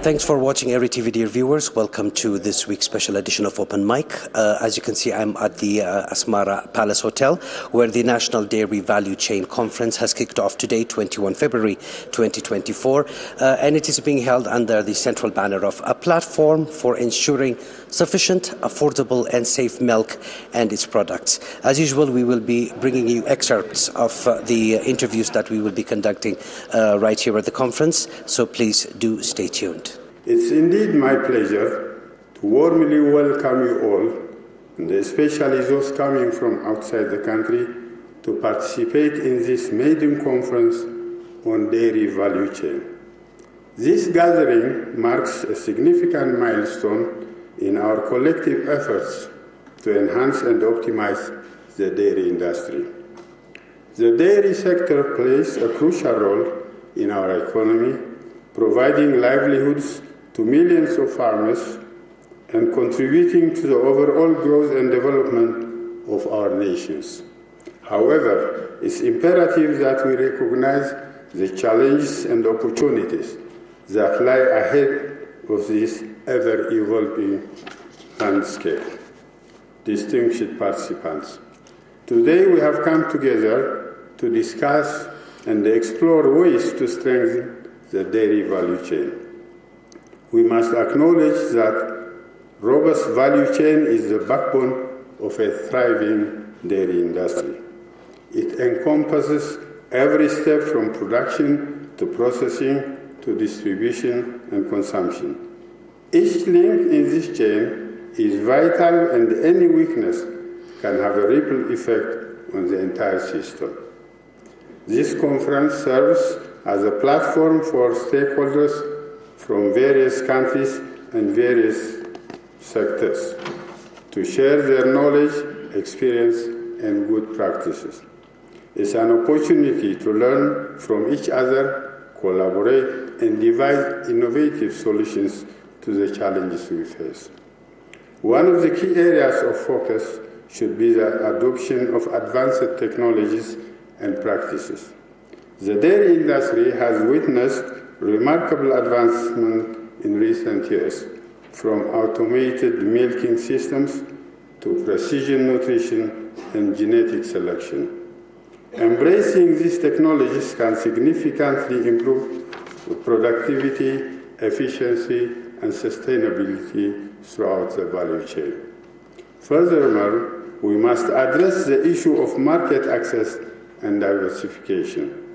Thanks for watching ERi-TV, dear viewers. Welcome to this week's special edition of Open Mic. As you can see, I'm at the Asmara Palace Hotel, where the National Dairy Value Chain Conference has kicked off today, 21 February 2024, and it is being held under the central banner of a platform for ensuring sufficient, affordable and safe milk and its products. As usual, we will be bringing you excerpts of the interviews that we will be conducting right here at the conference, so please do stay tuned. It's indeed my pleasure to warmly welcome you all, and especially those coming from outside the country, to participate in this maiden conference on dairy value chain. This gathering marks a significant milestone in our collective efforts to enhance and optimize the dairy industry. The dairy sector plays a crucial role in our economy, providing livelihoods to millions of farmers and contributing to the overall growth and development of our nations. However, it's imperative that we recognize the challenges and opportunities that lie ahead of this ever-evolving landscape. Distinguished participants, today we have come together to discuss and explore ways to strengthen the dairy value chain. We must acknowledge that robust value chain is the backbone of a thriving dairy industry. It encompasses every step from production to processing to distribution and consumption. Each link in this chain is vital, and any weakness can have a ripple effect on the entire system. This conference serves as a platform for stakeholders from various countries and various sectors to share their knowledge, experience, and good practices. It's an opportunity to learn from each other, collaborate, and devise innovative solutions to the challenges we face. One of the key areas of focus should be the adoption of advanced technologies and practices. The dairy industry has witnessed remarkable advancement in recent years, from automated milking systems to precision nutrition and genetic selection. Embracing these technologies can significantly improve productivity, efficiency, and sustainability throughout the value chain. Furthermore, we must address the issue of market access and diversification.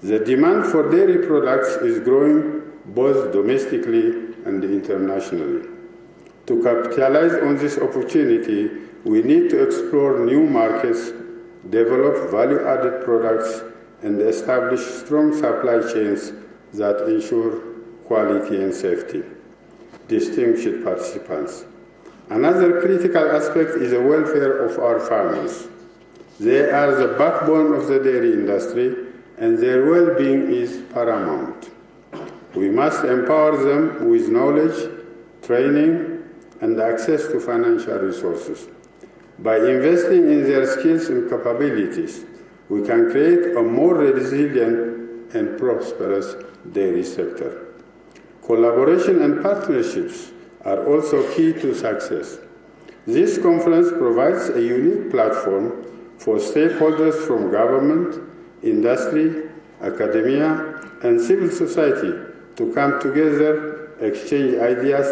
The demand for dairy products is growing both domestically and internationally. To capitalize on this opportunity, we need to explore new markets, develop value-added products, and establish strong supply chains that ensure quality and safety. Distinguished participants, another critical aspect is the welfare of our farmers. They are the backbone of the dairy industry, and their well-being is paramount. We must empower them with knowledge, training, and access to financial resources. By investing in their skills and capabilities, we can create a more resilient and prosperous dairy sector. Collaboration and partnerships are also key to success. This conference provides a unique platform for stakeholders from government, industry, academia, and civil society to come together, exchange ideas,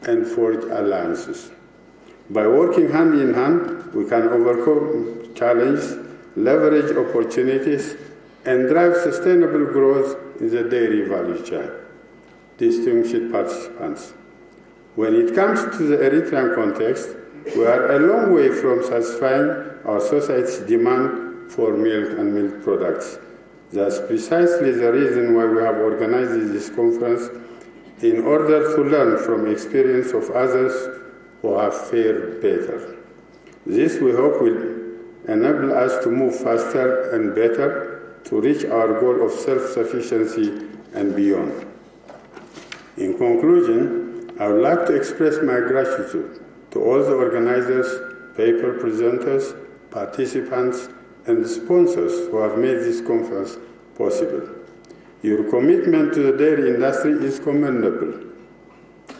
and forge alliances. By working hand in hand, we can overcome challenges, leverage opportunities, and drive sustainable growth in the dairy value chain. Distinguished participants, when it comes to the Eritrean context, we are a long way from satisfying our society's demand for milk and milk products. That's precisely the reason why we have organized this conference, in order to learn from experience of others who have fared better. This, we hope, will enable us to move faster and better to reach our goal of self-sufficiency and beyond. In conclusion, I would like to express my gratitude to all the organizers, paper presenters, participants, and sponsors who have made this conference possible. Your commitment to the dairy industry is commendable,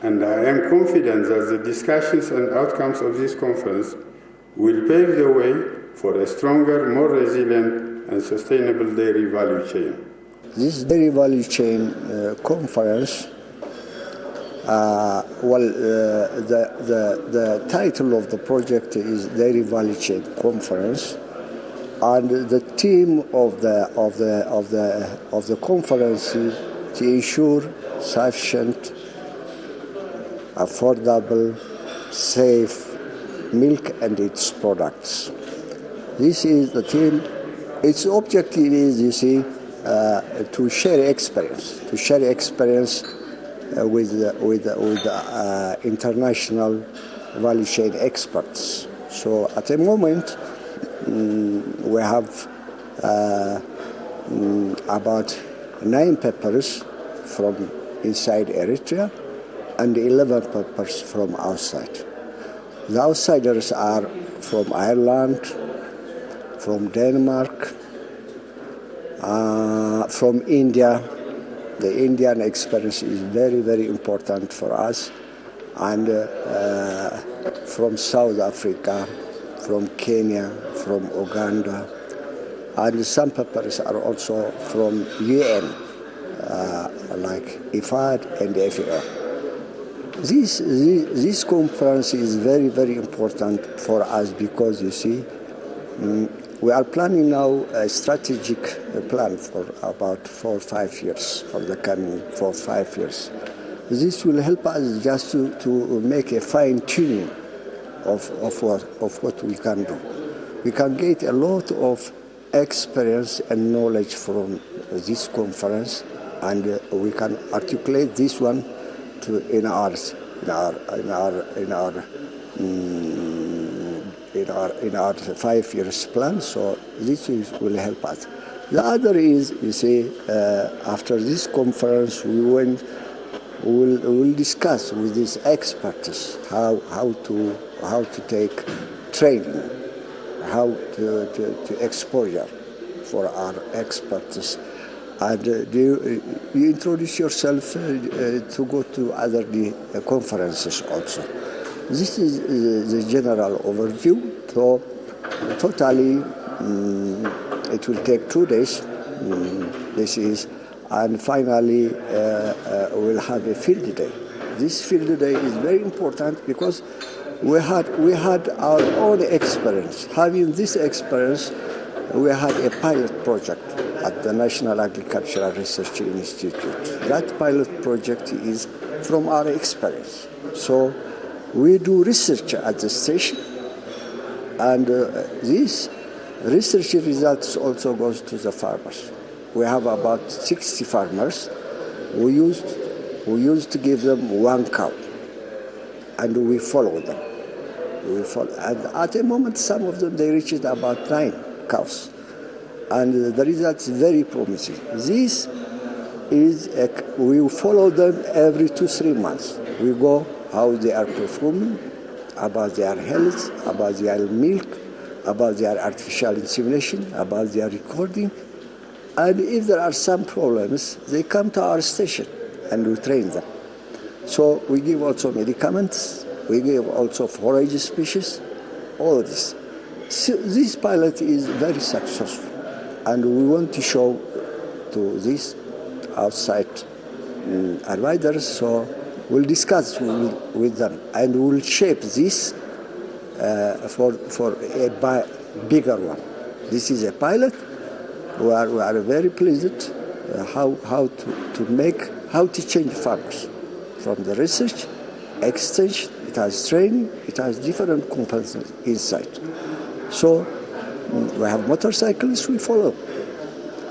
and I am confident that the discussions and outcomes of this conference will pave the way for a stronger, more resilient and sustainable dairy value chain. This dairy value chain conference, the title of the project is Dairy Value Chain Conference, and the theme of the conference is to ensure sufficient, affordable, safe milk and its products. This is the theme. Its objective is, you see, to share experience, with international value chain experts. So at the moment, we have about 9 papers from inside Eritrea and 11 papers from outside. The outsiders are from Ireland, from Denmark, from India. The Indian experience is very, very important for us, and from South Africa, from Kenya, from Uganda, and some papers are also from UN, like IFAD and FAO. This conference is very, very important for us because, you see, we are planning now a strategic plan for about 4 or 5 years, for the coming 4 or 5 years. This will help us just to make a fine-tuning of what we can do. We can get a lot of experience and knowledge from this conference, and we can articulate this one in our 5 years plan. So this will help us. The other is, you see, after this conference, we'll discuss with these experts how to take training, how to exposure for our experts. And you introduce yourself to go to other conferences also. This is the general overview. So totally, it will take 2 days. And finally, we'll have a field day. This field day is very important because we had our own experience. Having this experience, we had a pilot project at the National Agricultural Research Institute. That pilot project is from our experience. So we do research at the station, and these research results also goes to the farmers. We have about 60 farmers. We used to give them 1 cow, and we follow them. And at the moment, some of them, they reached about 9 cows. And the results very promising. This is, we follow them every 2-3 months. We go how they are performing, about their health, about their milk, about their artificial insemination, about their recording. And if there are some problems, they come to our station and we train them. So we give also medicaments, we give also forage species, all this. So this pilot is very successful, and we want to show to these outside advisors, so we'll discuss with them, and we'll shape this for a bigger one. This is a pilot. We are very pleased how to change farmers from the research, extension. It has training. It has different components inside. So we have motorcyclists. We follow,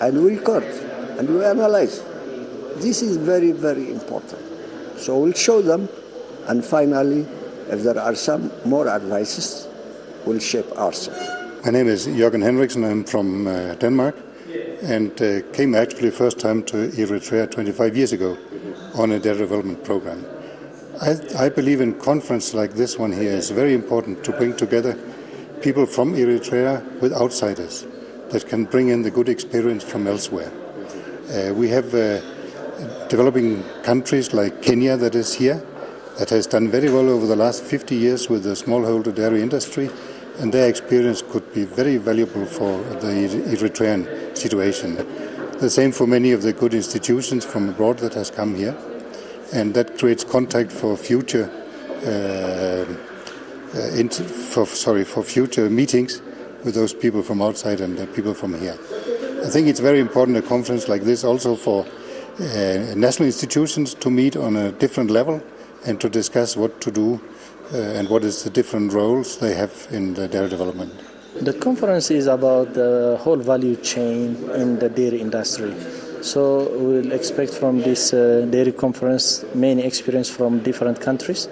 and we record, and we analyze. This is very, very important. So we'll show them, and finally, if there are some more advices, we'll shape ourselves. My name is Jørgen Henriksen. I'm from Denmark, and came actually first time to Eritrea 25 years ago on a dairy development program. I believe in conference like this one here is very important to bring together people from Eritrea with outsiders that can bring in the good experience from elsewhere. We have developing countries like Kenya that is here, that has done very well over the last 50 years with the smallholder dairy industry, and their experience could be very valuable for the Eritrean situation. The same for many of the good institutions from abroad that has come here, and that creates contact for future for future meetings with those people from outside and the people from here. I think it's very important a conference like this also for national institutions to meet on a different level and to discuss what to do and what is the different roles they have in the dairy development. The conference is about the whole value chain in the dairy industry. So we'll expect from this dairy conference many experience from different countries,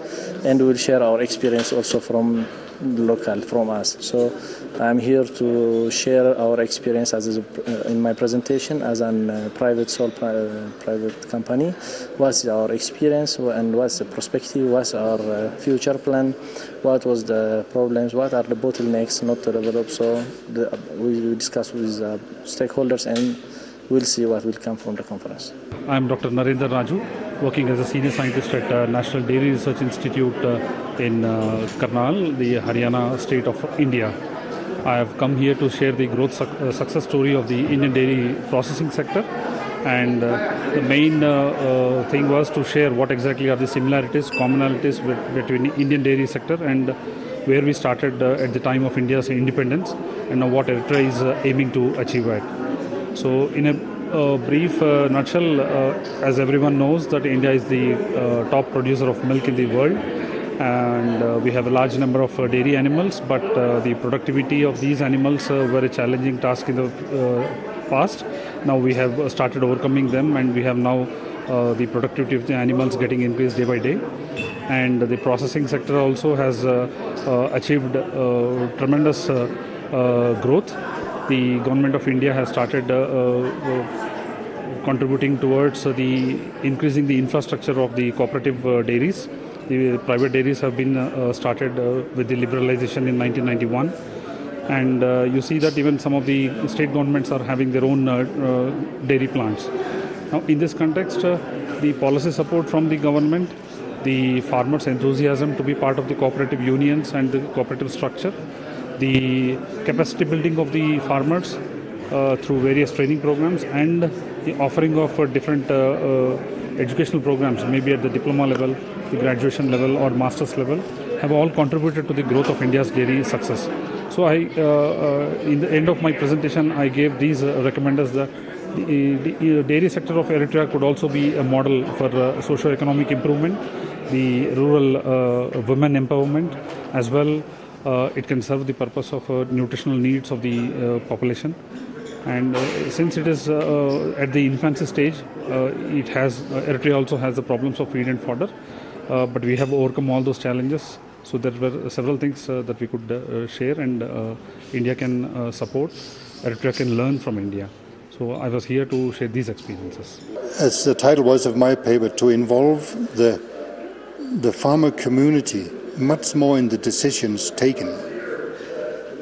and we'll share our experience also from local, from us. So I'm here to share our experience as in my presentation as a private company. What's our experience and what's the perspective, what's our future plan, what was the problems, what are the bottlenecks not to develop. So we discuss with stakeholders and we'll see what will come from the conference. I'm Dr. Narendra Raju, working as a senior scientist at National Dairy Research Institute in Karnal, the Haryana state of India. I have come here to share the growth success story of the Indian dairy processing sector, and the main thing was to share what exactly are the similarities, commonalities between Indian dairy sector and where we started at the time of India's independence and what Eritrea is aiming to achieve at. So in a brief nutshell, as everyone knows, that India is the top producer of milk in the world, and we have a large number of dairy animals, but the productivity of these animals were a challenging task in the past. Now we have started overcoming them, and we have now the productivity of the animals getting increased day by day. And the processing sector also has achieved tremendous growth. The government of India has started contributing towards the increasing the infrastructure of the cooperative dairies. The private dairies have been started with the liberalization in 1991, and you see that even some of the state governments are having their own dairy plants. Now, in this context, the policy support from the government, the farmers' enthusiasm to be part of the cooperative unions and the cooperative structure, the capacity building of the farmers through various training programs, and the offering of different educational programs, maybe at the diploma level, the graduation level or master's level, have all contributed to the growth of India's dairy success. So in the end of my presentation, I gave these recommenders that the dairy sector of Eritrea could also be a model for socio-economic improvement, the rural women empowerment as well. It can serve the purpose of nutritional needs of the population. And since it is at the infancy stage, Eritrea also has the problems of feed and fodder. But we have overcome all those challenges. So there were several things that we could share, and India can support. Eritrea can learn from India. So I was here to share these experiences. As the title was of my paper, to involve the farmer community much more in the decisions taken.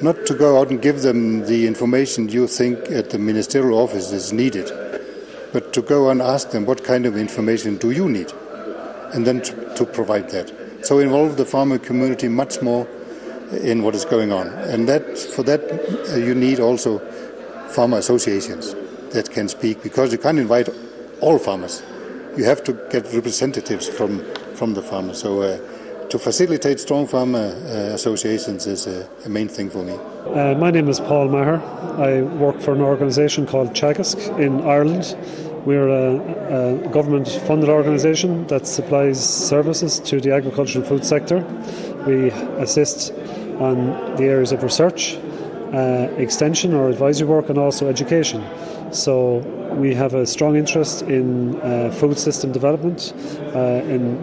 Not to go out and give them the information you think at the ministerial office is needed, but to go and ask them what kind of information do you need, and then to provide that. So involve the farmer community much more in what is going on. And for that you need also farmer associations that can speak, because you can't invite all farmers. You have to get representatives from the farmers. So to facilitate strong farmer associations is a main thing for me. My name is Paul Maher. I work for an organisation called Teagasc in Ireland. We're a government-funded organisation that supplies services to the agriculture and food sector. We assist on the areas of research, extension or advisory work, and also education. So we have a strong interest in food system development,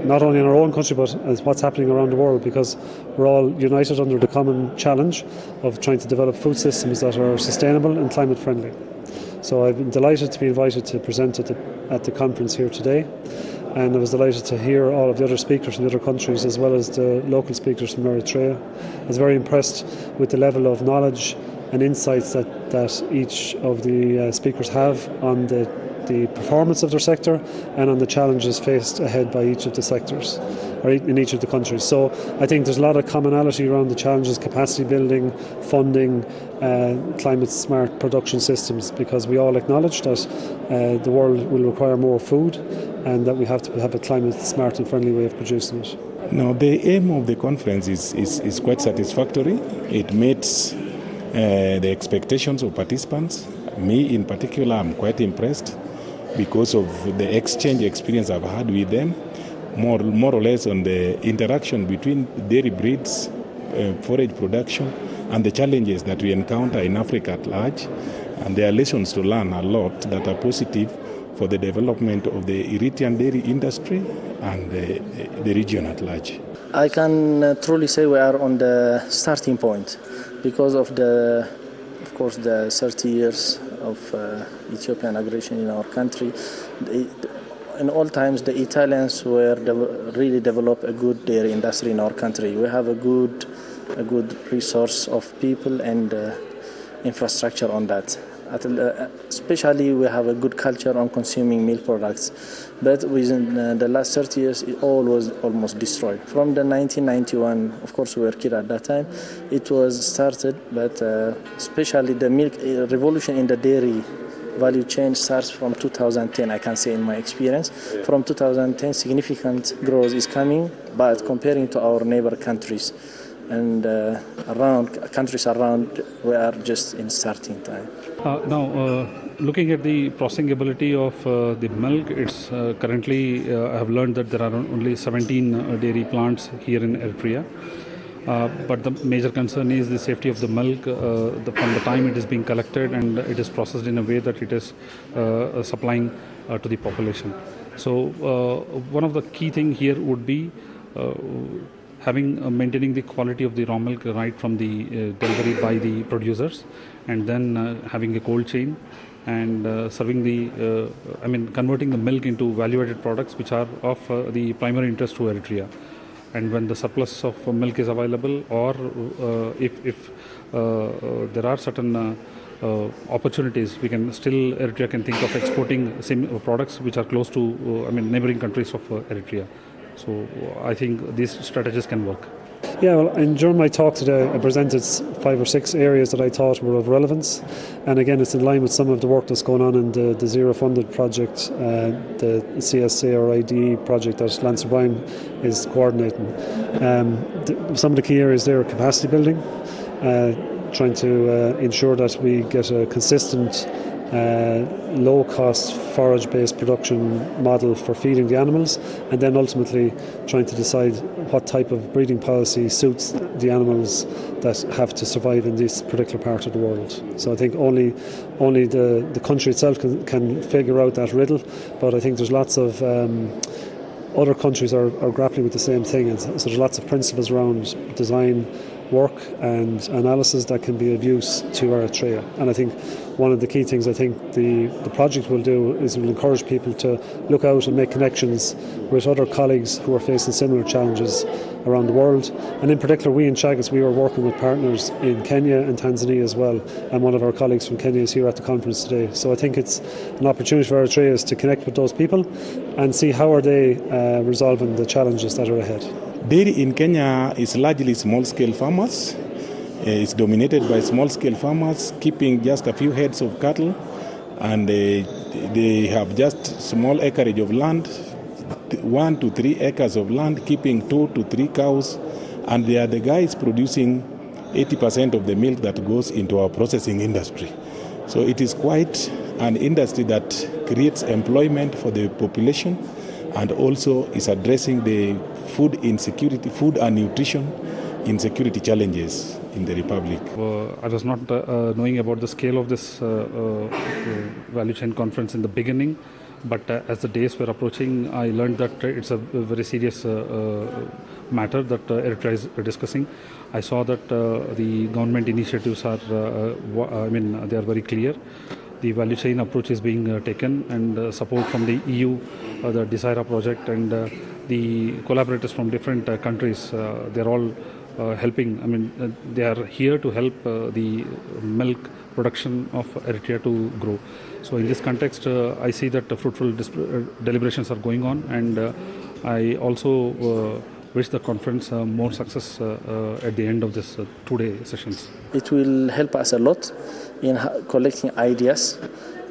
not only in our own country but as what's happening around the world, because we're all united under the common challenge of trying to develop food systems that are sustainable and climate friendly. So I've been delighted to be invited to present at the conference here today, and I was delighted to hear all of the other speakers from the other countries as well as the local speakers from Eritrea. I was very impressed with the level of knowledge and insights that each of the speakers have on the the performance of their sector and on the challenges faced ahead by each of the sectors or in each of the countries. So I think there's a lot of commonality around the challenges, capacity building, funding, climate smart production systems, because we all acknowledge that the world will require more food and that we have to have a climate smart and friendly way of producing it. Now, the aim of the conference is quite satisfactory. It meets the expectations of participants. Me in particular, I'm quite impressed because of the exchange experience I've had with them, more or less on the interaction between dairy breeds, forage production, and the challenges that we encounter in Africa at large. And there are lessons to learn a lot that are positive for the development of the Eritrean dairy industry and the region at large. I can truly say we are on the starting point because of course, the 30 years of Ethiopian aggression in our country. In all times, the Italians really developed a good dairy industry in our country. We have a good resource of people and infrastructure on that. Especially, we have a good culture on consuming milk products. But within the last 30 years, it all was almost destroyed. From the 1991, of course, we were kids at that time, it was started, but especially the milk revolution in the dairy value chain starts from 2010, I can say in my experience. From 2010, significant growth is coming, but comparing to our neighbor countries and countries around, we are just in starting time. Now, looking at the processing ability of the milk, it's currently, I have learned that there are only 17 dairy plants here in Eritrea. But the major concern is the safety of the milk from the time it is being collected and it is processed in a way that it is supplying to the population. So one of the key things here would be maintaining the quality of the raw milk right from the delivery by the producers, and then having a cold chain and converting the milk into value-added products which are of the primary interest to Eritrea. And when the surplus of milk is available, or if there are certain opportunities, Eritrea can think of exporting same products which are close to neighboring countries of Eritrea. So I think these strategies can work. Yeah, well, and during my talk today, I presented 5 or 6 areas that I thought were of relevance. And again, it's in line with some of the work that's going on in the zero-funded project, the ERi-TV project that Lance O'Brien is coordinating. Some of the key areas there are capacity building, trying to ensure that we get a consistent low-cost forage-based production model for feeding the animals, and then ultimately trying to decide what type of breeding policy suits the animals that have to survive in this particular part of the world. So I think only the country itself can figure out that riddle, but I think there's lots of other countries are grappling with the same thing, and so there's lots of principles around design, work and analysis that can be of use to Eritrea. And I think one of the key things I think the project will do is will encourage people to look out and make connections with other colleagues who are facing similar challenges around the world. And in particular, we in Chagas, we were working with partners in Kenya and Tanzania as well. And one of our colleagues from Kenya is here at the conference today. So I think it's an opportunity for Eritrea to connect with those people and see how are they resolving the challenges that are ahead. Dairy in Kenya is largely small-scale farmers. It's dominated by small-scale farmers keeping just a few heads of cattle, and they have just small acreage of land, 1 to 3 acres of land, keeping 2 to 3 cows, and they are the guys producing 80% of the milk that goes into our processing industry. So it is quite an industry that creates employment for the population and also is addressing the food insecurity, food and nutrition insecurity challenges in the Republic. I was not knowing about the scale of this value chain conference in the beginning, but as the days were approaching, I learned that it's a very serious matter that Eritrea is discussing. I saw that the government initiatives are, they are very clear. The value chain approach is being taken, and support from the EU, the Desira project, and the collaborators from different countries, they're all helping. I mean, they are here to help the milk production of Eritrea to grow. So in this context, I see that fruitful deliberations are going on, and I also wish the conference more success at the end of this 2-day sessions. It will help us a lot in collecting ideas,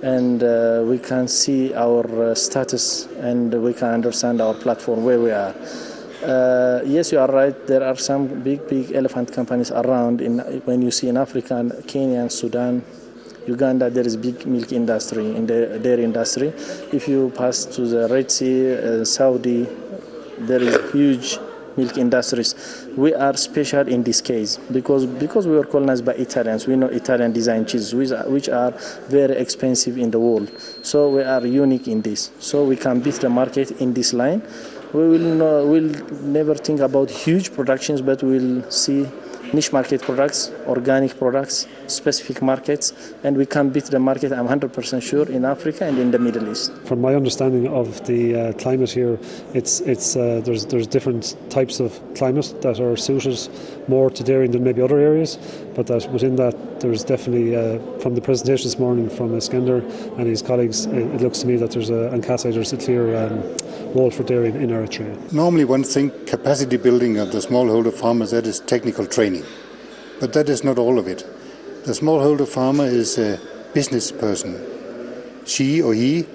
and we can see our status, and we can understand our platform, where we are. Yes, you are right. There are some big elephant companies around. When you see in Africa, Kenya, and Sudan, Uganda, there is big milk industry, in the dairy industry. If you pass to the Red Sea, Saudi, there is huge milk industries. We are special in this case because we were colonized by Italians. We know Italian design cheeses, which are very expensive in the world. So we are unique in this. So we can beat the market in this line. We'll never think about huge productions, but we'll see niche market products, organic products, specific markets, and we can beat the market, I'm 100% sure, in Africa and in the Middle East. From my understanding of the climate here, there's different types of climate that are suited more to dairy than maybe other areas, but that within that there's definitely, from the presentation this morning from Iskender and his colleagues, it looks to me that there's a clear role for dairy in Eritrea. Normally one thinks capacity building of the smallholder farmers, that is technical training. But that is not all of it. The smallholder farmer is a business person. She or he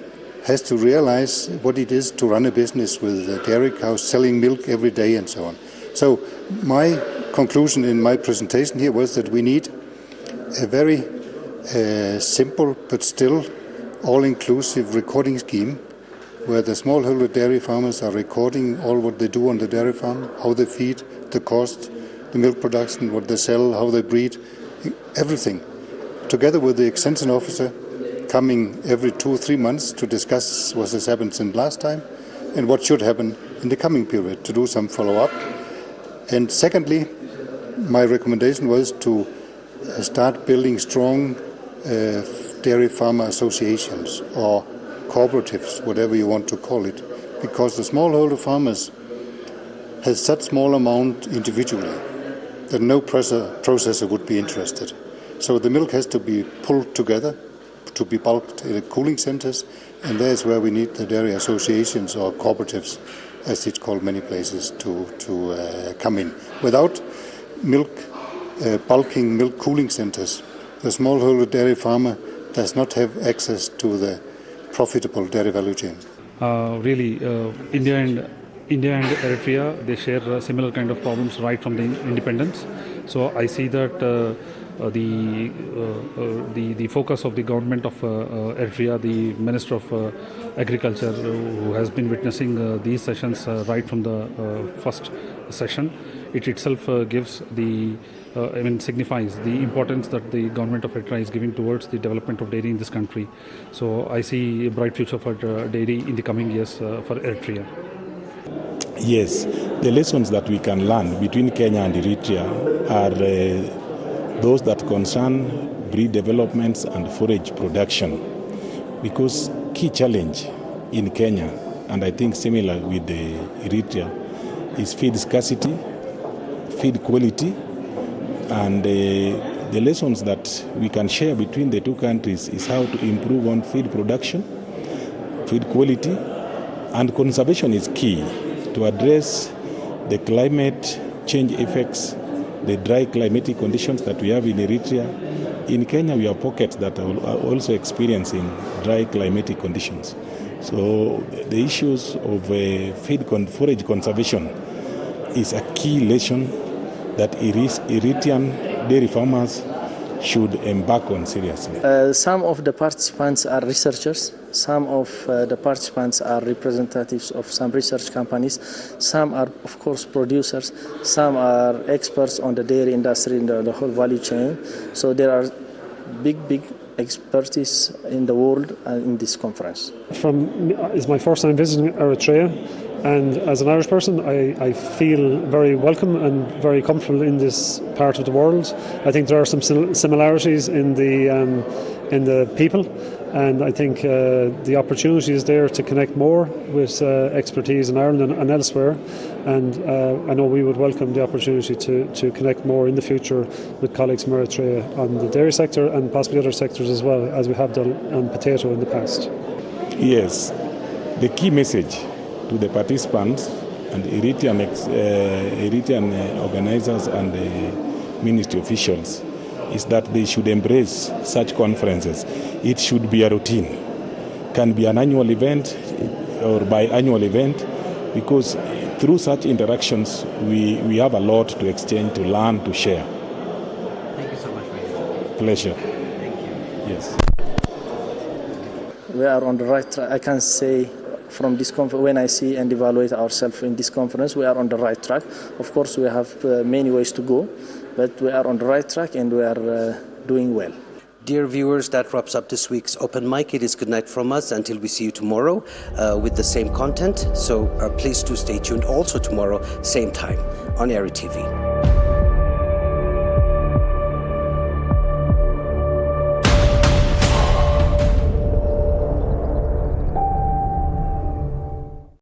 has to realize what it is to run a business with dairy cows, selling milk every day and so on. So my conclusion in my presentation here was that we need a very simple but still all-inclusive recording scheme where the smallholder dairy farmers are recording all what they do on the dairy farm, how they feed, the cost, the milk production, what they sell, how they breed, everything, together with the extension officer coming every 2 or 3 months to discuss what has happened since last time and what should happen in the coming period, to do some follow-up. And secondly, my recommendation was to start building strong dairy farmer associations or cooperatives, whatever you want to call it, because the smallholder farmers has such small amount individually that no processor would be interested. So the milk has to be pulled together, to be bulked in cooling centers, and that's where we need the dairy associations or cooperatives, as it's called many places, to come in. Without milk bulking milk cooling centers, the smallholder dairy farmer does not have access to the profitable dairy value chain. India and Eritrea, they share similar kind of problems right from the independence. So I see that the focus of the government of Eritrea, the Minister of Agriculture, who has been witnessing these sessions right from the first session, it itself gives signifies the importance that the government of Eritrea is giving towards the development of dairy in this country. So I see a bright future for dairy in the coming years for Eritrea. Yes, the lessons that we can learn between Kenya and Eritrea are those that concern breed developments and forage production. Because key challenge in Kenya, and I think similar with Eritrea, is feed scarcity, feed quality, and the lessons that we can share between the two countries is how to improve on feed production, feed quality, and conservation is key to address the climate change effects, the dry climatic conditions that we have in Eritrea. In Kenya, we have pockets that are also experiencing dry climatic conditions. So the issues of forage conservation is a key lesson that Eritrean dairy farmers should embark on seriously. Some of the participants are researchers. Some of the participants are representatives of some research companies. Some are, of course, producers. Some are experts on the dairy industry in the whole value chain. So there are big expertise in the world in this conference. It's my first time visiting Eritrea, and as an Irish person, I feel very welcome and very comfortable in this part of the world. I think there are some similarities in the people, And I think the opportunity is there to connect more with expertise in Ireland and elsewhere. And I know we would welcome the opportunity to connect more in the future with colleagues from Eritrea on the dairy sector and possibly other sectors as well, as we have done on potato in the past. Yes, the key message to the participants and Eritrean organizers and the ministry officials is that they should embrace such conferences. It should be a routine. Can be an annual event or biannual event, because through such interactions we have a lot to exchange, to learn, to share. Thank you so much for your Pleasure. Thank you. Yes. We are on the right track. I can say from this conference, when I see and evaluate ourselves in this conference, we are on the right track. Of course, we have many ways to go, but we are on the right track and we are doing well. Dear viewers, that wraps up this week's Open Mic. It is good night from us until we see you tomorrow with the same content. So please do stay tuned also tomorrow, same time on ERi-TV.